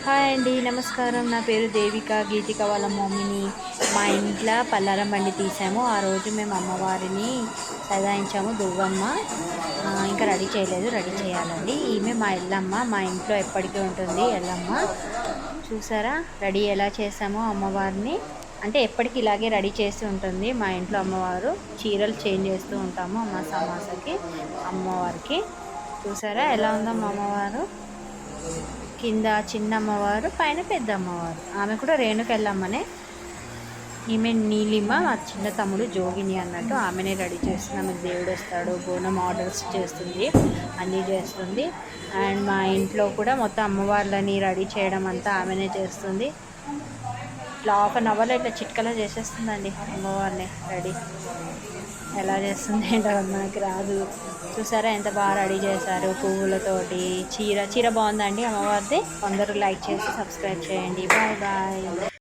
Hi అండి, నమస్కారం. నా పేరు దేవిక, గీతిక వాళ్ళ మమ్మీని. మా ఇంట్లో పల్లారం బండి తీసాము. ఆ రోజు మేము అమ్మవారిని సదాయించాము, దువ్వమ్మ. ఇంకా రెడీ చేయలేదు, రెడీ చేయాలండి. ఈమె మా ఎల్లమ్మ, మా ఇంట్లో ఎప్పటికీ ఉంటుంది ఎల్లమ్మ. చూసారా రెడీ ఎలా చేసామో అమ్మవారిని. అంటే ఎప్పటికీ ఇలాగే రెడీ చేస్తూ ఉంటుంది మా ఇంట్లో అమ్మవారు. చీరలు చేంజ్ చేస్తూ ఉంటాము అమాస అమాసకి అమ్మవారికి. చూసారా ఎలా ఉందమ్మా అమ్మవారు. కింద చిన్న అమ్మవారు, పైన పెద్ద అమ్మవారు. ఆమె కూడా రేణుకెళ్ళమ్మనే. ఈమె నీలిమ, మా చిన్న తమ్ముడు జోగిని అన్నట్టు. ఆమెనే రెడీ చేస్తుంది. ఆమెకు దేవుడు వస్తాడు, బోనం ఆర్డర్స్ చేస్తుంది, అన్నీ చేస్తుంది. అండ్ మా ఇంట్లో కూడా మొత్తం అమ్మవార్లని రెడీ చేయడం అంతా ఆమెనే చేస్తుంది. ఇట్లా 1/2 అవర్లో ఇట్లా చిట్కలా చేసేస్తుందండి అమ్మవారిని రెడీ. ఎలా చేస్తుంది ఏంటో నాకు రాదు. చూసారా ఎంత బాగా రెడీ చేశారు పువ్వులతోటి. చీర బాగుందండి అమ్మవారిది. అందరూ లైక్ చేసి సబ్స్క్రైబ్ చేయండి. Bye bye.